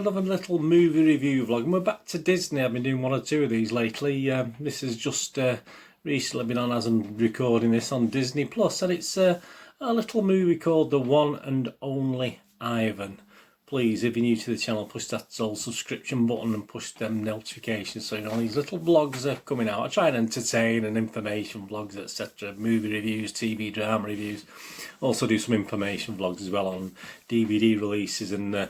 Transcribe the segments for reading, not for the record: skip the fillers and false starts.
another little movie review vlog, and we're back to Disney. I've been doing one or two of these lately. This has just recently been on, as I'm recording this, on Disney Plus, and it's a little movie called The One and Only Ivan. Please, if you're new to the channel, push that old subscription button and push them notifications so you know these little vlogs are coming out. I try and entertain and information vlogs, etc. Movie reviews, TV drama reviews. Also do some information vlogs as well on DVD releases, and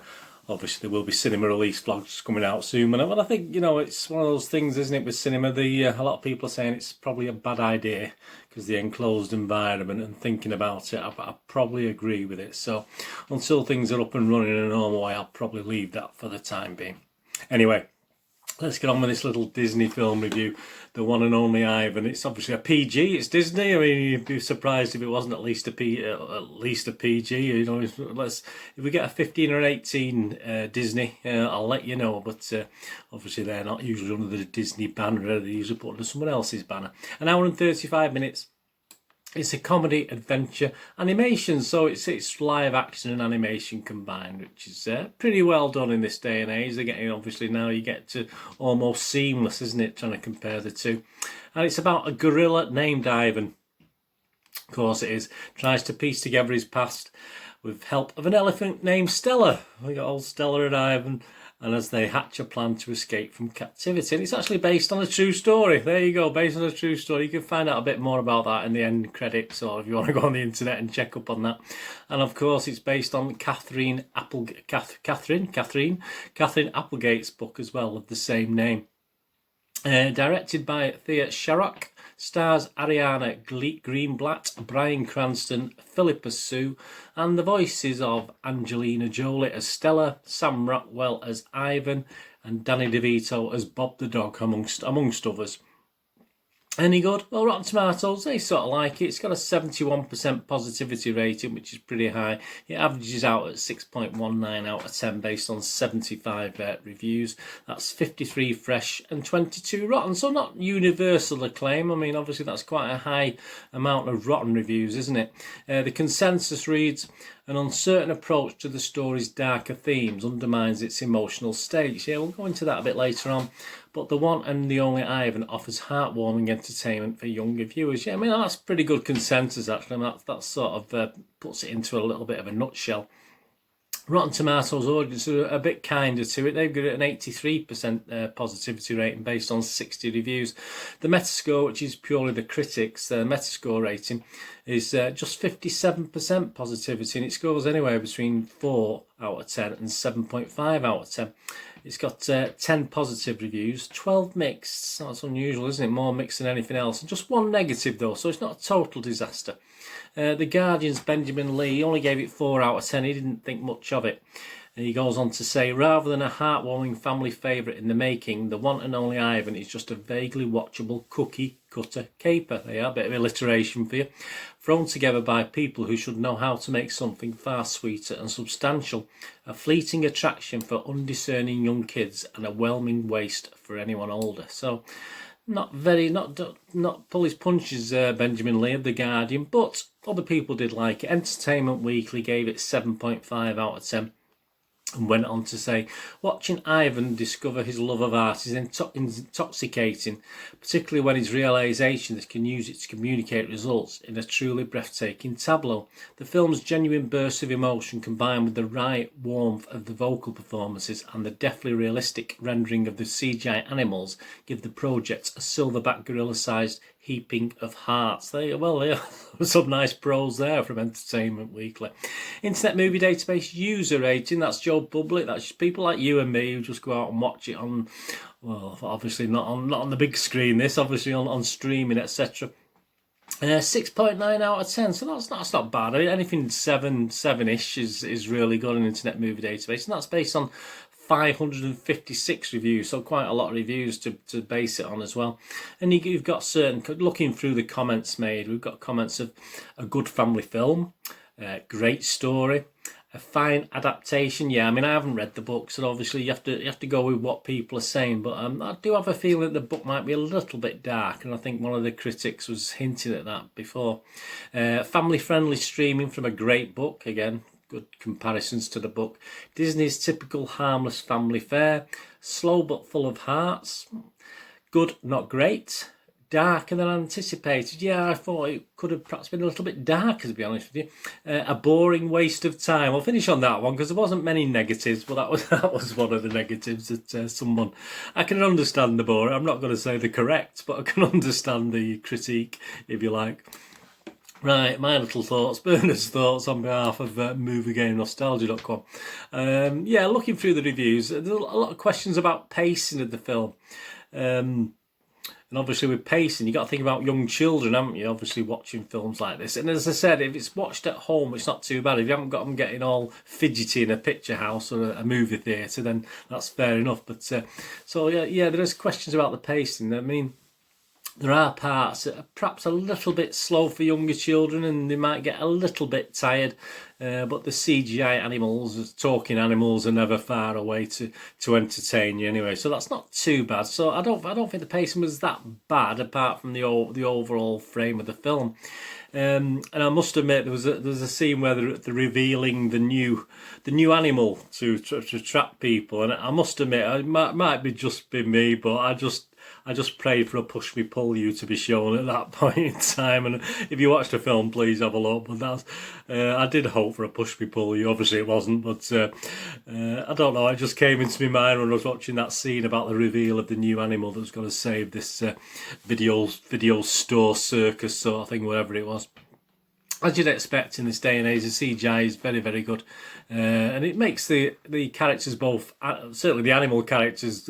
obviously there will be cinema release vlogs coming out soon. But I think, you know, it's one of those things, isn't it, with cinema? A lot of people are saying it's probably a bad idea because the enclosed environment, and thinking about it, I probably agree with it. So until things are up and running in a normal way, I'll probably leave that for the time being. Anyway, let's get on with this little Disney film review, The One and Only Ivan. It's obviously a PG. It's Disney. I mean, you'd be surprised if it wasn't at least a PG. You know, if we get a 15 or 18 Disney, I'll let you know. But obviously they're not usually under the Disney banner. They usually put under someone else's banner. An hour and 35 minutes. It's a comedy, adventure, animation, so it's live action and animation combined, which is pretty well done in this day and age. They're getting, obviously now you get to almost seamless, isn't it, trying to compare the two. And it's about a gorilla named Ivan, of course it is, tries to piece together his past with help of an elephant named Stella. We got old Stella and Ivan, and as they hatch a plan to escape from captivity. And it's actually based on a true story. There you go, based on a true story. You can find out a bit more about that in the end credits, or if you want to go on the internet and check up on that. And of course it's based on Catherine Applegate's book as well, of the same name. Directed by Thea Sharrock. Stars Ariana Greenblatt, Bryan Cranston, Philippa Sue, and the voices of Angelina Jolie as Stella, Sam Rockwell as Ivan, and Danny DeVito as Bob the dog, amongst others. Any good? Well, Rotten Tomatoes, they sort of like it. It's got a 71% positivity rating, which is pretty high. It averages out at 6.19 out of 10 based on 75 reviews. That's 53 fresh and 22 rotten, so not universal acclaim. I mean, obviously that's quite a high amount of rotten reviews, isn't it? The consensus reads, an uncertain approach to the story's darker themes undermines its emotional stakes. Yeah, we'll go into that a bit later on. But The One and the Only Ivan offers heartwarming entertainment for younger viewers. Yeah, I mean, that's pretty good consensus, actually. I mean, that sort of puts it into a little bit of a nutshell. Rotten Tomatoes audience are a bit kinder to it. They've got an 83% positivity rating based on 60 reviews. The Metascore, which is purely the critics' Metascore rating, is just 57% positivity, and it scores anywhere between 4 out of 10 and 7.5 out of 10. It's got 10 positive reviews, 12 mixed. That's unusual, isn't it? More mixed than anything else. And just 1 negative, though, so it's not a total disaster. The Guardian's Benjamin Lee only gave it 4 out of 10. He didn't think much of it. And he goes on to say, rather than a heartwarming family favourite in the making, The One and Only Ivan is just a vaguely watchable cookie-cutter caper. There you are, a bit of alliteration for you. Thrown together by people who should know how to make something far sweeter and substantial. A fleeting attraction for undiscerning young kids and a whelming waste for anyone older. So, not pull his punches, Benjamin Lee of The Guardian, but other people did like it. Entertainment Weekly gave it 7.5 out of 10. And went on to say, watching Ivan discover his love of art is intoxicating, particularly when his realisation that he can use it to communicate results in a truly breathtaking tableau. The film's genuine bursts of emotion, combined with the right warmth of the vocal performances and the deftly realistic rendering of the CGI animals, give the project a silverback gorilla-sized heaping of hearts. There are some nice pros there from Entertainment Weekly. Internet Movie Database user rating, that's Joe Public. That's people like you and me who just go out and watch it on, well, obviously not on the big screen, this obviously on streaming, etc. 6.9 out of 10, so that's not bad. I mean, anything 7-ish is really good on Internet Movie Database, and that's based on 556 reviews, so quite a lot of reviews to base it on as well. And you've got certain, looking through the comments made, we've got comments of a good family film, great story, a fine adaptation. Yeah, I mean, I haven't read the book, so obviously you have to go with what people are saying, but I do have a feeling that the book might be a little bit dark, and I think one of the critics was hinting at that before. Family friendly streaming from a great book, again good comparisons to the book. Disney's typical harmless family fare. Slow but full of hearts. Good, not great. Darker than anticipated. Yeah, I thought it could have perhaps been a little bit darker, to be honest with you. A boring waste of time. I'll finish on that one because there wasn't many negatives, but that was one of the negatives that someone... I can understand the boring. I'm not going to say the correct, but I can understand the critique, if you like. Right, my little thoughts, Bernard's thoughts on behalf of MovieGameNostalgia.com. Yeah, looking through the reviews, there's a lot of questions about pacing of the film. And obviously with pacing, you've got to think about young children, haven't you? Obviously watching films like this. And as I said, if it's watched at home, it's not too bad. If you haven't got them getting all fidgety in a picture house or a movie theatre, then that's fair enough. But so yeah, there is questions about the pacing. I mean, there are parts that are perhaps a little bit slow for younger children and they might get a little bit tired. But the CGI animals, talking animals, are never far away to entertain you anyway. So that's not too bad. So I don't think the pacing was that bad, apart from the overall frame of the film. And I must admit, there's a scene where they're revealing the new animal to trap people, and I must admit, it might be just be me, but I just prayed for a push me pull you to be shown at that point in time. And if you watched the film, please have a look. But I did hope for a push me pull you. Obviously it wasn't, but I don't know. It just came into my mind when I was watching that scene about the reveal of the new animal that was going to save this video store circus sort of thing, whatever it was. As you'd expect in this day and age, the CGI is very, very good, and it makes the characters both, certainly the animal characters,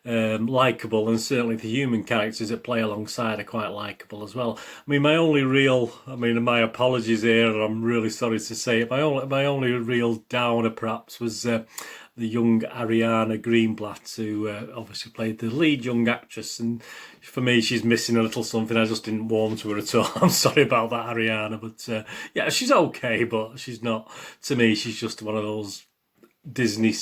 likeable, and certainly the human characters that play alongside are quite likeable as well. I mean, my apologies here, and I'm really sorry to say it, my only real downer perhaps was the young Ariana Greenblatt, who obviously played the lead young actress, and for me she's missing a little something. I just didn't warm to her at all. I'm sorry about that, Ariana, but yeah, she's okay, but she's not, to me, she's just one of those Disney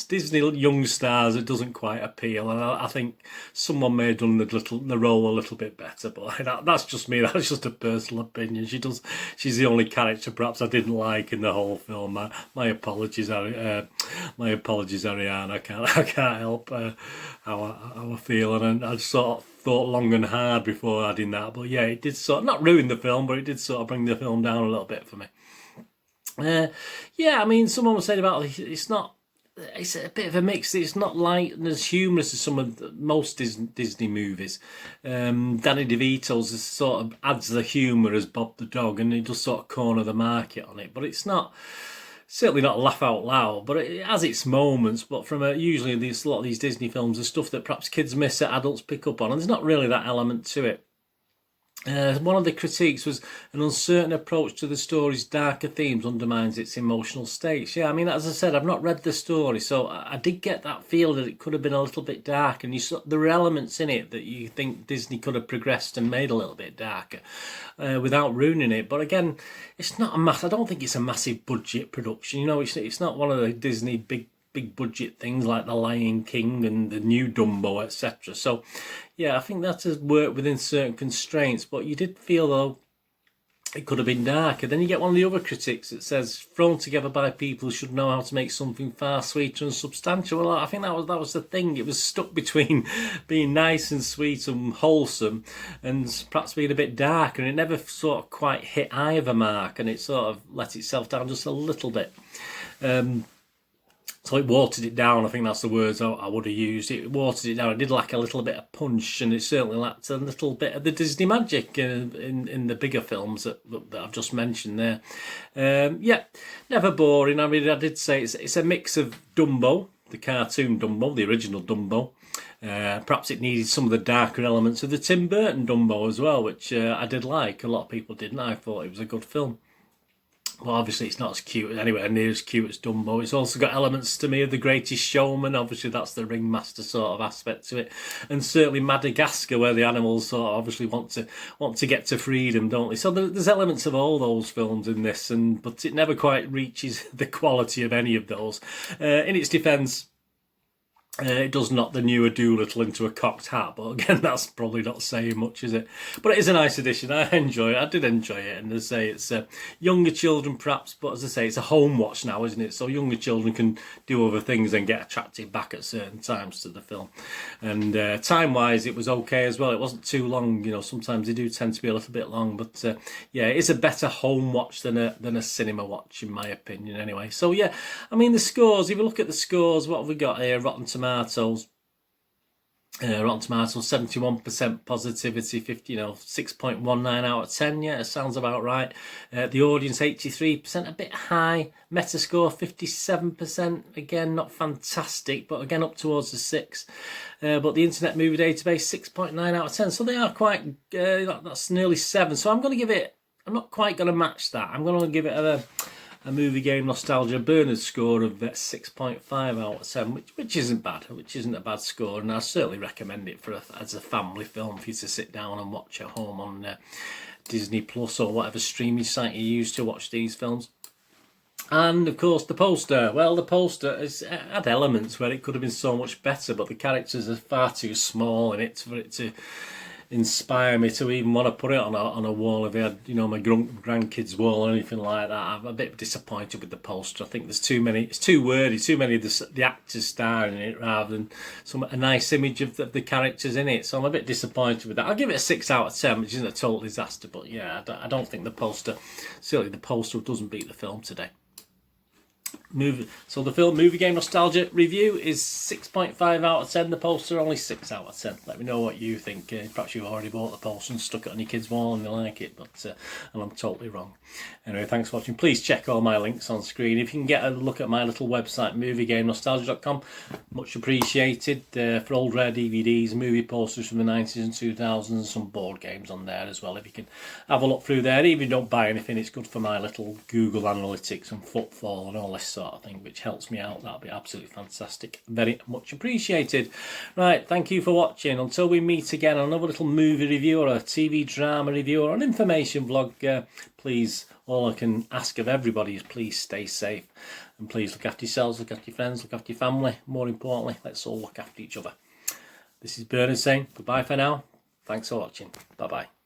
young stars that doesn't quite appeal, and I think someone may have done the role a little bit better, but that's just me. That's just a personal opinion. She's the only character perhaps I didn't like in the whole film. My apologies, Ariana. I can't help how I feel, and I sort of thought long and hard before adding that. But yeah, it did sort of not ruin the film, but it did sort of bring the film down a little bit for me. Yeah, I mean, someone was saying about it's a bit of a mix. It's not light and as humorous as most Disney movies. Danny DeVito's sort of adds the humour as Bob the dog, and he does sort of corner the market on it. But it's certainly not laugh out loud, but it has its moments. But from usually a lot of these Disney films are stuff that perhaps kids miss that adults pick up on, and there's not really that element to it. One of the critiques was an uncertain approach to the story's darker themes undermines its emotional stakes. Yeah, I mean, as I said, I've not read the story, so I did get that feel that it could have been a little bit dark, and there were elements in it that you think Disney could have progressed and made a little bit darker without ruining it. But again, it's not I don't think it's a massive budget production. You know, it's not one of the Disney big budget things like The Lion King and the new Dumbo, etc. So yeah, I think that has worked within certain constraints, but you did feel though it could have been darker. Then you get one of the other critics that says, thrown together by people who should know how to make something far sweeter and substantial. Well, I think that was the thing. It was stuck between being nice and sweet and wholesome and perhaps being a bit dark, and it never sort of quite hit either mark, and it sort of let itself down just a little bit. So it watered it down. I think that's the words I would have used. It watered it down. It did lack a little bit of punch, and it certainly lacked a little bit of the Disney magic in the bigger films that I've just mentioned there. Yeah, never boring. I mean, I did say it's a mix of Dumbo, the cartoon Dumbo, the original Dumbo. Perhaps it needed some of the darker elements of the Tim Burton Dumbo as well, which I did like. A lot of people didn't. I thought it was a good film. Well, obviously it's not as cute, anywhere near as cute as Dumbo. It's also got elements to me of The Greatest Showman. Obviously that's the ringmaster sort of aspect to it, and certainly Madagascar, where the animals sort of obviously want to get to freedom, don't they? So there's elements of all those films in this, but it never quite reaches the quality of any of those. In its defence, It does knock the newer Doolittle into a cocked hat, but again, that's probably not saying much, is it? But it is a nice addition. I enjoy it. I did enjoy it, and as I say, it's younger children perhaps, but as I say, it's a home watch now, isn't it? So younger children can do other things and get attracted back at certain times to the film. And time-wise, it was okay as well. It wasn't too long. You know, sometimes they do tend to be a little bit long, but yeah, it's a better home watch than a cinema watch, in my opinion. Anyway, so yeah, I mean the scores. If you look at the scores, what have we got here? Rotten Tomatoes. Rotten Tomatoes, 71% positivity, 6.19 out of 10. Yeah, it sounds about right. The audience, 83%, a bit high. Metascore, 57%. Again, not fantastic, but again up towards the 6. But the Internet Movie Database, 6.9 out of 10. So they are quite. That's nearly 7. So I'm going to give it. I'm not quite going to match that. I'm going to give it a movie game nostalgia Bernard score of 6.5 out of 10, which isn't bad, which isn't a bad score, and I certainly recommend it as a family film for you to sit down and watch at home on Disney Plus or whatever streaming site you use to watch these films. And of course the poster. Well, the poster had elements where it could have been so much better, but the characters are far too small in it for it to inspire me to even want to put it on a wall. If I had, my grandkids' wall or anything like that, I'm a bit disappointed with the poster. I think there's too many. It's too wordy. Too many of the actors starring in it rather than a nice image of the characters in it. So I'm a bit disappointed with that. I'll give it a 6 out of 10, which isn't a total disaster. But yeah, I don't think the poster. Certainly, the poster doesn't beat the film today. So the film Movie Game Nostalgia review is 6.5 out of 10. The poster only 6 out of 10. Let me know what you think. Perhaps you've already bought the poster and stuck it on your kid's wall and they like it, but and I'm totally wrong. Anyway, thanks for watching. Please check all my links on screen. If you can get a look at my little website, moviegamenostalgia.com, much appreciated. For old rare DVDs, movie posters from the 90s and 2000s, some board games on there as well. If you can have a look through there, even if you don't buy anything, it's good for my little Google Analytics and footfall and all this sort of thing, which helps me out. That'll be absolutely fantastic. Very much appreciated. Right, thank you for watching. Until we meet again on another little movie review or a TV drama review or an information vlog, please, all I can ask of everybody is please stay safe and please look after yourselves, look after your friends, look after your family. More importantly, let's all look after each other. This is Bernard saying goodbye for now. Thanks for watching. Bye bye.